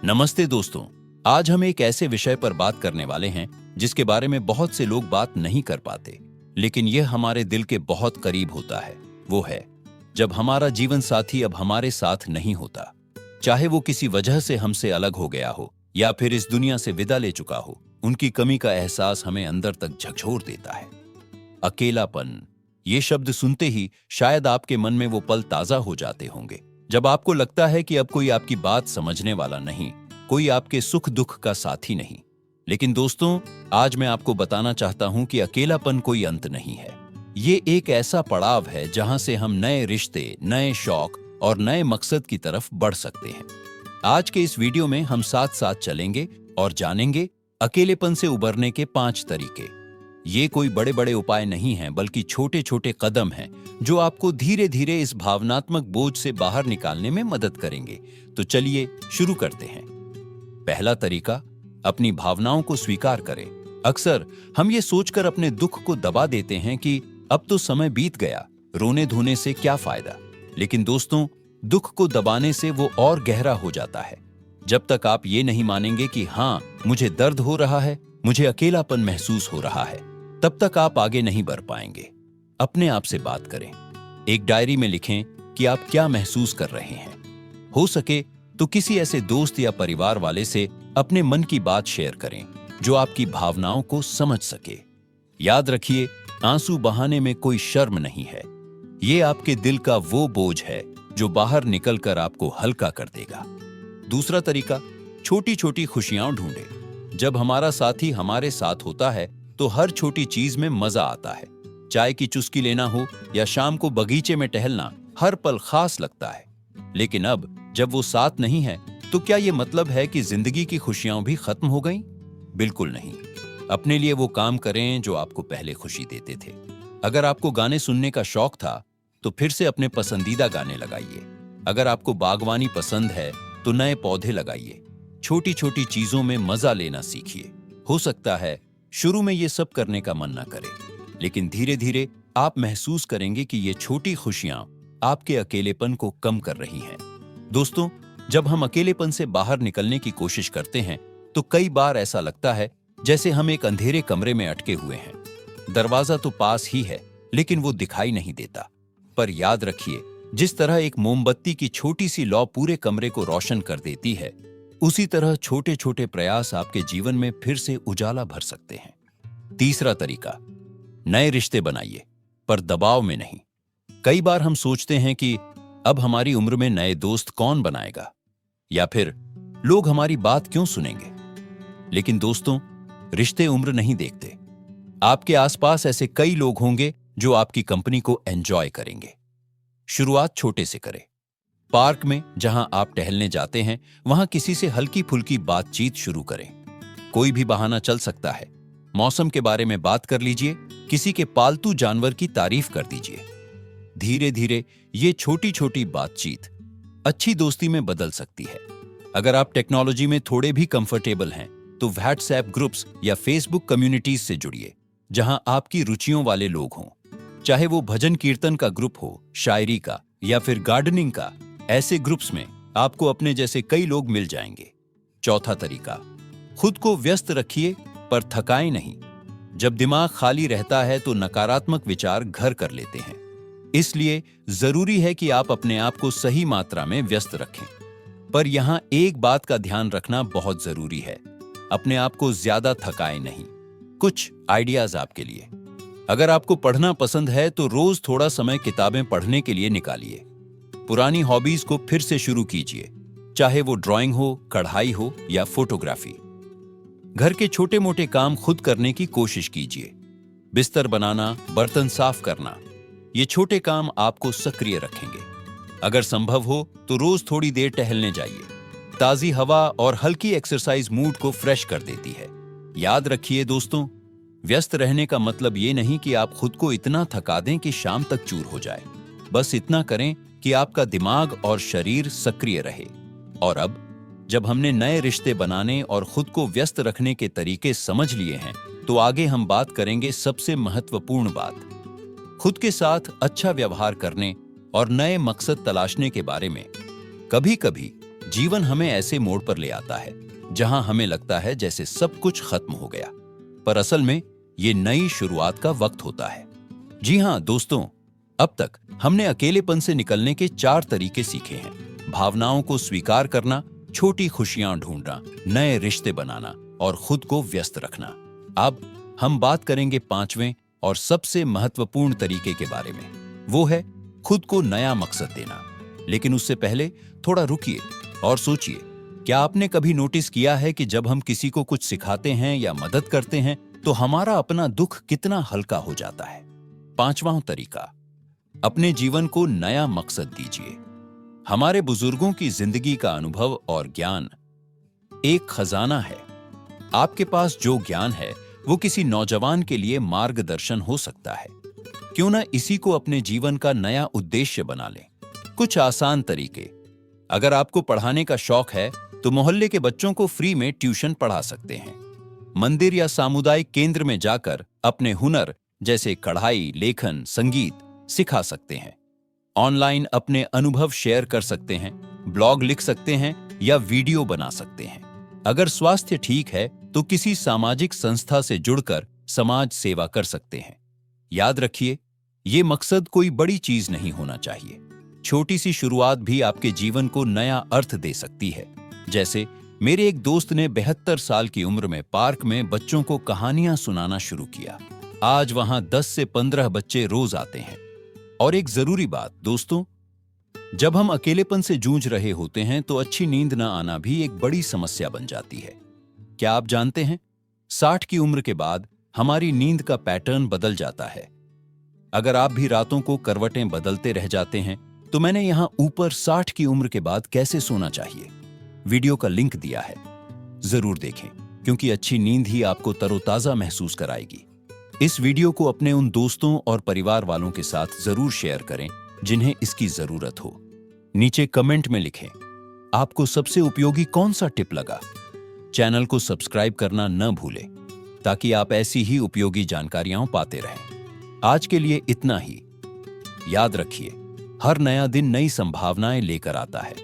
नमस्ते दोस्तों। आज हम एक ऐसे विषय पर बात करने वाले हैं जिसके बारे में बहुत से लोग बात नहीं कर पाते, लेकिन यह हमारे दिल के बहुत करीब होता है। वो है जब हमारा जीवन साथी अब हमारे साथ नहीं होता, चाहे वो किसी वजह से हमसे अलग हो गया हो या फिर इस दुनिया से विदा ले चुका हो। उनकी कमी का एहसास हमें अंदर तक झकझोर देता है। अकेलापन, ये शब्द सुनते ही शायद आपके मन में वो पल ताजा हो जाते होंगे जब आपको लगता है कि अब कोई आपकी बात समझने वाला नहीं, कोई आपके सुख दुख का साथी नहीं। लेकिन दोस्तों, आज मैं आपको बताना चाहता हूं कि अकेलापन कोई अंत नहीं है। ये एक ऐसा पड़ाव है जहां से हम नए रिश्ते, नए शौक और नए मकसद की तरफ बढ़ सकते हैं। आज के इस वीडियो में हम साथ साथ चलेंगे और जानेंगे अकेलेपन से उबरने के 5 तरीके। ये कोई बड़े बड़े उपाय नहीं हैं, बल्कि छोटे छोटे कदम हैं जो आपको धीरे धीरे इस भावनात्मक बोझ से बाहर निकालने में मदद करेंगे। तो चलिए शुरू करते हैं। पहला तरीका, अपनी भावनाओं को स्वीकार करें। अक्सर हम ये सोचकर अपने दुख को दबा देते हैं कि अब तो समय बीत गया, रोने धोने से क्या फायदा। लेकिन दोस्तों, दुख को दबाने से वो और गहरा हो जाता है। जब तक आप ये नहीं मानेंगे कि हाँ, मुझे दर्द हो रहा है, मुझे अकेलापन महसूस हो रहा है, तब तक आप आगे नहीं बढ़ पाएंगे। अपने आप से बात करें। एक डायरी में लिखें कि आप क्या महसूस कर रहे हैं। हो सके तो किसी ऐसे दोस्त या परिवार वाले से अपने मन की बात शेयर करें जो आपकी भावनाओं को समझ सके। याद रखिए, आंसू बहाने में कोई शर्म नहीं है। ये आपके दिल का वो बोझ है जो बाहर निकलकर आपको हल्का कर देगा। दूसरा तरीका, छोटी छोटी खुशियां ढूंढें। जब हमारा साथी हमारे साथ होता है तो हर छोटी चीज में मजा आता है। चाय की चुस्की लेना हो या शाम को बगीचे में टहलना, हर पल खास लगता है। लेकिन अब जब वो साथ नहीं है तो क्या ये मतलब है कि जिंदगी की खुशियां भी खत्म हो गईं? बिल्कुल नहीं। अपने लिए वो काम करें जो आपको पहले खुशी देते थे। अगर आपको गाने सुनने का शौक था तो फिर से अपने पसंदीदा गाने लगाइए। अगर आपको बागवानी पसंद है तो नए पौधे लगाइए। छोटी छोटी चीजों में मजा लेना सीखिए। हो सकता है शुरू में ये सब करने का मन ना करे, लेकिन धीरे धीरे आप महसूस करेंगे कि ये छोटी खुशियां आपके अकेलेपन को कम कर रही हैं। दोस्तों, जब हम अकेलेपन से बाहर निकलने की कोशिश करते हैं तो कई बार ऐसा लगता है जैसे हम एक अंधेरे कमरे में अटके हुए हैं। दरवाजा तो पास ही है, लेकिन वो दिखाई नहीं देता। पर याद रखिए, जिस तरह एक मोमबत्ती की छोटी सी लौ पूरे कमरे को रोशन कर देती है, उसी तरह छोटे छोटे प्रयास आपके जीवन में फिर से उजाला भर सकते हैं। तीसरा तरीका, नए रिश्ते बनाइए, पर दबाव में नहीं। कई बार हम सोचते हैं कि अब हमारी उम्र में नए दोस्त कौन बनाएगा, या फिर लोग हमारी बात क्यों सुनेंगे। लेकिन दोस्तों, रिश्ते उम्र नहीं देखते। आपके आसपास ऐसे कई लोग होंगे जो आपकी कंपनी को एंजॉय करेंगे। शुरुआत छोटे से करें। पार्क में जहां आप टहलने जाते हैं, वहां किसी से हल्की फुल्की बातचीत शुरू करें। कोई भी बहाना चल सकता है। मौसम के बारे में बात कर लीजिए, किसी के पालतू जानवर की तारीफ कर दीजिए। धीरे धीरे ये छोटी छोटी बातचीत अच्छी दोस्ती में बदल सकती है। अगर आप टेक्नोलॉजी में थोड़े भी कंफर्टेबल हैं तो व्हाट्सएप ग्रुप्स या फेसबुक कम्युनिटीज से जुड़िए जहां आपकी रुचियों वाले लोग हों। चाहे वो भजन कीर्तन का ग्रुप हो, शायरी का या फिर गार्डनिंग का, ऐसे ग्रुप्स में आपको अपने जैसे कई लोग मिल जाएंगे। चौथा तरीका, खुद को व्यस्त रखिए पर थकाएं नहीं। जब दिमाग खाली रहता है तो नकारात्मक विचार घर कर लेते हैं। इसलिए जरूरी है कि आप अपने आप को सही मात्रा में व्यस्त रखें। पर यहां एक बात का ध्यान रखना बहुत जरूरी है, अपने आप को ज्यादा थकाएं नहीं। कुछ आइडियाज आपके लिए। अगर आपको पढ़ना पसंद है तो रोज थोड़ा समय किताबें पढ़ने के लिए निकालिए। पुरानी हॉबीज को फिर से शुरू कीजिए, चाहे वो ड्राइंग हो, कढ़ाई हो या फोटोग्राफी। घर के छोटे मोटे काम खुद करने की कोशिश कीजिए। बिस्तर बनाना, बर्तन साफ करना, ये छोटे काम आपको सक्रिय रखेंगे। अगर संभव हो तो रोज थोड़ी देर टहलने जाइए। ताजी हवा और हल्की एक्सरसाइज मूड को फ्रेश कर देती है। याद रखिए दोस्तों, व्यस्त रहने का मतलब ये नहीं कि आप खुद को इतना थका दें कि शाम तक चूर हो जाए। बस इतना करें कि आपका दिमाग और शरीर सक्रिय रहे। और अब जब हमने नए रिश्ते बनाने और खुद को व्यस्त रखने के तरीके समझ लिए हैं, तो आगे हम बात करेंगे सबसे महत्वपूर्ण बात, खुद के साथ अच्छा व्यवहार करने और नए मकसद तलाशने के बारे में। कभी कभी जीवन हमें ऐसे मोड़ पर ले आता है जहां हमें लगता है जैसे सब कुछ खत्म हो गया, पर असल में ये नई शुरुआत का वक्त होता है। जी हां दोस्तों, अब तक हमने अकेलेपन से निकलने के 4 तरीके सीखे हैं। भावनाओं को स्वीकार करना, छोटी खुशियां ढूंढना, नए रिश्ते बनाना और खुद को व्यस्त रखना। अब हम बात करेंगे 5वें और सबसे महत्वपूर्ण तरीके के बारे में। वो है खुद को नया मकसद देना। लेकिन उससे पहले थोड़ा रुकिए और सोचिए, क्या आपने कभी नोटिस किया है कि जब हम किसी को कुछ सिखाते हैं या मदद करते हैं तो हमारा अपना दुख कितना हल्का हो जाता है। 5वां तरीका, अपने जीवन को नया मकसद दीजिए। हमारे बुजुर्गों की जिंदगी का अनुभव और ज्ञान एक खजाना है। आपके पास जो ज्ञान है वो किसी नौजवान के लिए मार्गदर्शन हो सकता है। क्यों ना इसी को अपने जीवन का नया उद्देश्य बना लें। कुछ आसान तरीके, अगर आपको पढ़ाने का शौक है तो मोहल्ले के बच्चों को फ्री में ट्यूशन पढ़ा सकते हैं। मंदिर या सामुदायिक केंद्र में जाकर अपने हुनर जैसे कढ़ाई, लेखन, संगीत सिखा सकते हैं। ऑनलाइन अपने अनुभव शेयर कर सकते हैं, ब्लॉग लिख सकते हैं या वीडियो बना सकते हैं। अगर स्वास्थ्य ठीक है तो किसी सामाजिक संस्था से जुड़कर समाज सेवा कर सकते हैं। याद रखिए, ये मकसद कोई बड़ी चीज नहीं होना चाहिए। छोटी सी शुरुआत भी आपके जीवन को नया अर्थ दे सकती है। जैसे मेरे एक दोस्त ने 72 साल की उम्र में पार्क में बच्चों को कहानियां सुनाना शुरू किया। आज वहां 10 से 15 बच्चे रोज आते हैं। और एक जरूरी बात दोस्तों, जब हम अकेलेपन से जूझ रहे होते हैं तो अच्छी नींद न आना भी एक बड़ी समस्या बन जाती है। क्या आप जानते हैं, 60 की उम्र के बाद हमारी नींद का पैटर्न बदल जाता है। अगर आप भी रातों को करवटें बदलते रह जाते हैं तो मैंने यहां ऊपर 60 की उम्र के बाद कैसे सोना चाहिए वीडियो का लिंक दिया है, जरूर देखें, क्योंकि अच्छी नींद ही आपको तरोताजा महसूस कराएगी। इस वीडियो को अपने उन दोस्तों और परिवार वालों के साथ जरूर शेयर करें जिन्हें इसकी जरूरत हो। नीचे कमेंट में लिखें आपको सबसे उपयोगी कौन सा टिप लगा। चैनल को सब्सक्राइब करना न भूलें ताकि आप ऐसी ही उपयोगी जानकारियां पाते रहें। आज के लिए इतना ही। याद रखिए, हर नया दिन नई संभावनाएं लेकर आता है।